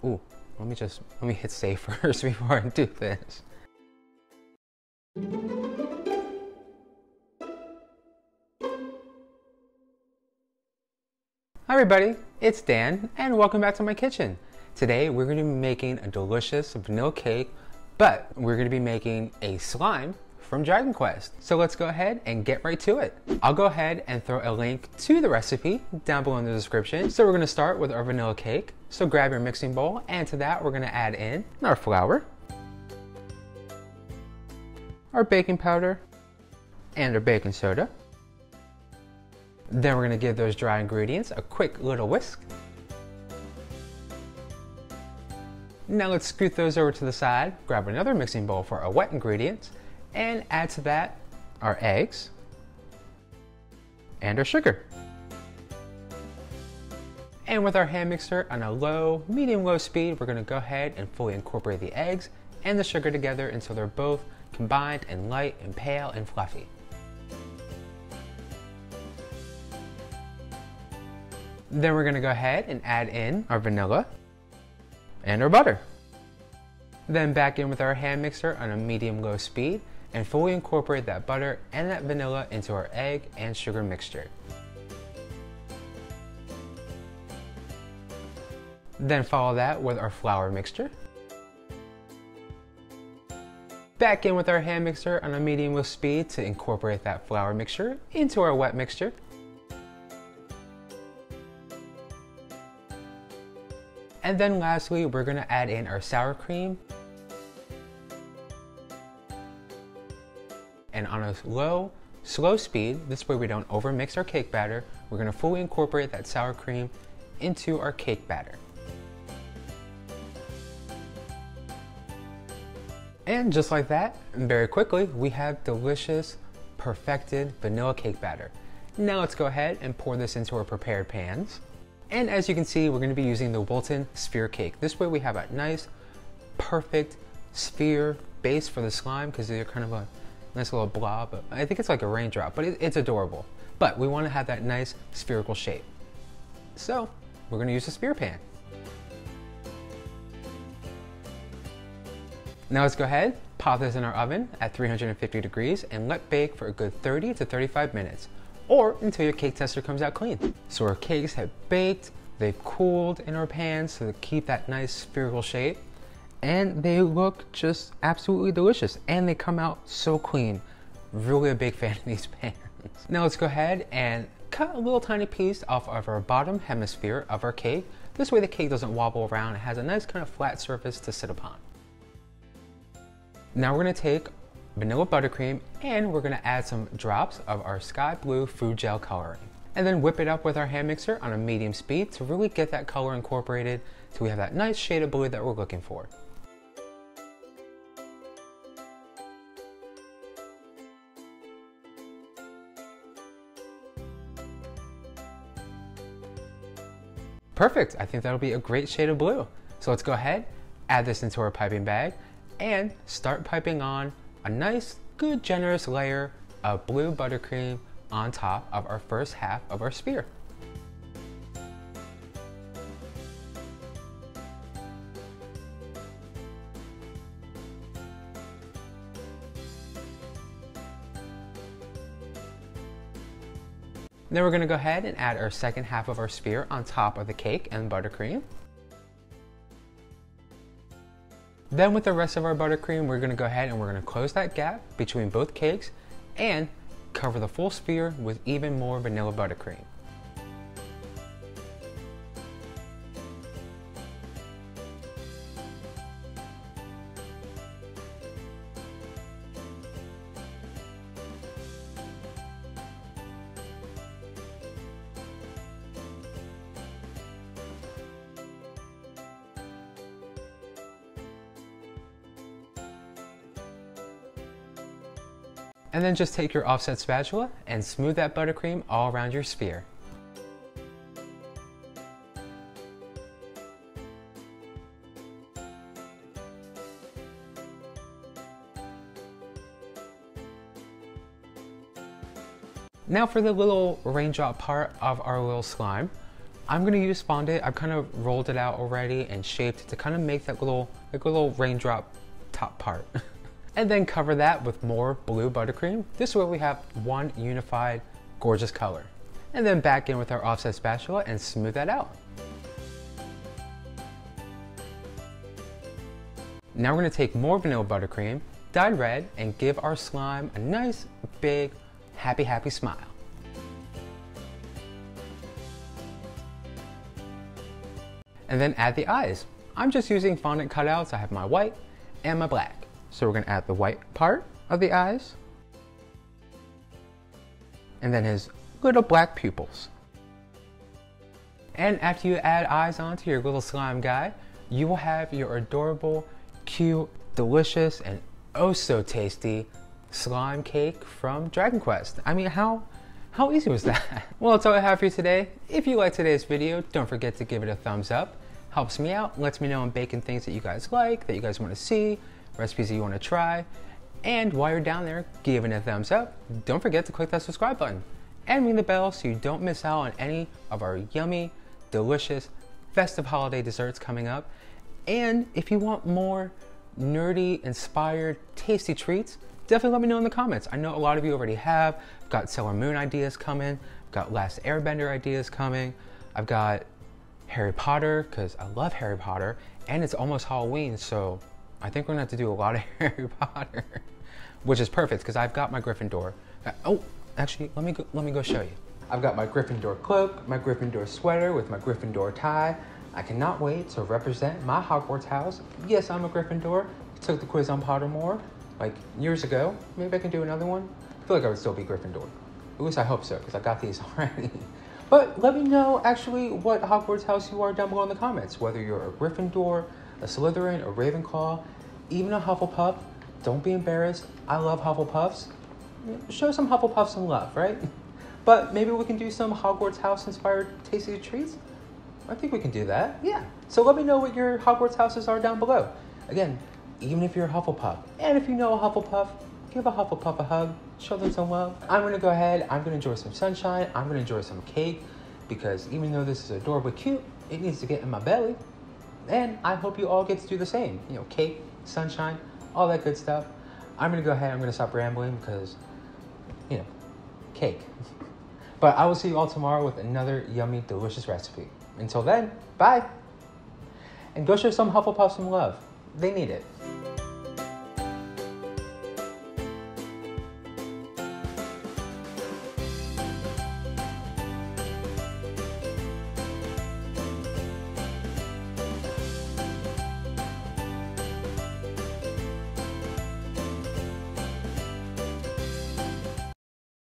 Ooh, let me hit save first before I do this. Hi everybody, it's Dan and welcome back to my kitchen. Today we're going to be making a delicious vanilla cake, but we're going to be making a slime from Dragon Quest. So let's go ahead and get right to it. I'll go ahead and throw a link to the recipe down below in the description. So we're going to start with our vanilla cake. So grab your mixing bowl, and to that we're going to add in our flour, our baking powder, and our baking soda. Then we're going to give those dry ingredients a quick little whisk. Now let's scoot those over to the side, grab another mixing bowl for our wet ingredients, and add to that our eggs and our sugar. And with our hand mixer on a medium-low speed, we're going to go ahead and fully incorporate the eggs and the sugar together until they're both combined and light and pale and fluffy. Then we're going to go ahead and add in our vanilla and our butter. Then back in with our hand mixer on a medium-low speed and fully incorporate that butter and that vanilla into our egg and sugar mixture. Then follow that with our flour mixture. Back in with our hand mixer on a medium-low speed to incorporate that flour mixture into our wet mixture. And then lastly, we're going to add in our sour cream. And on a slow speed, this way we don't overmix our cake batter, we're going to fully incorporate that sour cream into our cake batter. And just like that, very quickly, we have delicious, perfected vanilla cake batter. Now let's go ahead and pour this into our prepared pans. And as you can see, we're going to be using the Wilton sphere cake. This way we have a nice, perfect sphere base for the slime because they're kind of a nice little blob. I think it's like a raindrop, but it's adorable. But we want to have that nice spherical shape. So we're going to use a sphere pan. Now let's go ahead, pop this in our oven at 350 degrees and let bake for a good 30 to 35 minutes. Or until your cake tester comes out clean. So our cakes have baked, they've cooled in our pans to keep that nice spherical shape, and they look just absolutely delicious, and they come out so clean. Really a big fan of these pans. Now let's go ahead and cut a little tiny piece off of our bottom hemisphere of our cake. This way the cake doesn't wobble around, it has a nice kind of flat surface to sit upon. Now we're going to take vanilla buttercream and we're going to add some drops of our sky blue food gel coloring. And then whip it up with our hand mixer on a medium speed to really get that color incorporated so we have that nice shade of blue that we're looking for. Perfect, I think that'll be a great shade of blue. So let's go ahead, add this into our piping bag and start piping on a nice, good, generous layer of blue buttercream on top of our first half of our sphere. Then we're going to go ahead and add our second half of our sphere on top of the cake and buttercream. Then with the rest of our buttercream, we're going to go ahead and we're going to close that gap between both cakes and cover the full sphere with even more vanilla buttercream. And then just take your offset spatula and smooth that buttercream all around your sphere. Now for the little raindrop part of our little slime, I'm gonna use fondant. I've kind of rolled it out already and shaped it to kind of make that little raindrop top part. And then cover that with more blue buttercream. This way we have one unified, gorgeous color. And then back in with our offset spatula and smooth that out. Now we're gonna take more vanilla buttercream, dyed red, and give our slime a nice, big, happy smile. And then add the eyes. I'm just using fondant cutouts. I have my white and my black. So we're gonna add the white part of the eyes, and then his little black pupils. And after you add eyes onto your little slime guy, you will have your adorable, cute, delicious, and oh so tasty slime cake from Dragon Quest. I mean, how easy was that? Well, that's all I have for you today. If you liked today's video, don't forget to give it a thumbs up. Helps me out, lets me know I'm baking things that you guys like, that you guys want to see, recipes that you want to try. And while you're down there giving it a thumbs up, don't forget to click that subscribe button and ring the bell so you don't miss out on any of our yummy, delicious, festive holiday desserts coming up. And if you want more nerdy, inspired, tasty treats, definitely let me know in the comments. I know a lot of you already have. I've got Sailor Moon ideas coming. I've got Last Airbender ideas coming. I've got Harry Potter, because I love Harry Potter, and it's almost Halloween, so I think we're gonna have to do a lot of Harry Potter, which is perfect because I've got my Gryffindor. Oh, actually, let me go show you. I've got my Gryffindor cloak, my Gryffindor sweater with my Gryffindor tie. I cannot wait to represent my Hogwarts house. Yes, I'm a Gryffindor. I took the quiz on Pottermore like years ago. Maybe I can do another one. I feel like I would still be Gryffindor. At least I hope so, because I got these already. But let me know actually what Hogwarts house you are down below in the comments. Whether you're a Gryffindor, a Slytherin, a Ravenclaw, even a Hufflepuff. Don't be embarrassed. I love Hufflepuffs. Show some Hufflepuffs some love, right? But maybe we can do some Hogwarts house inspired tasty treats. I think we can do that, yeah. So let me know what your Hogwarts houses are down below. Again, even if you're a Hufflepuff, and if you know a Hufflepuff, give a Hufflepuff a hug, show them some love. I'm gonna go ahead, I'm gonna enjoy some sunshine, I'm gonna enjoy some cake, because even though this is adorably cute, it needs to get in my belly. And I hope you all get to do the same. You know, cake, sunshine, all that good stuff. I'm gonna go ahead, I'm gonna stop rambling because, you know, cake. But I will see you all tomorrow with another yummy, delicious recipe. Until then, bye. And go show some Hufflepuff some love. They need it.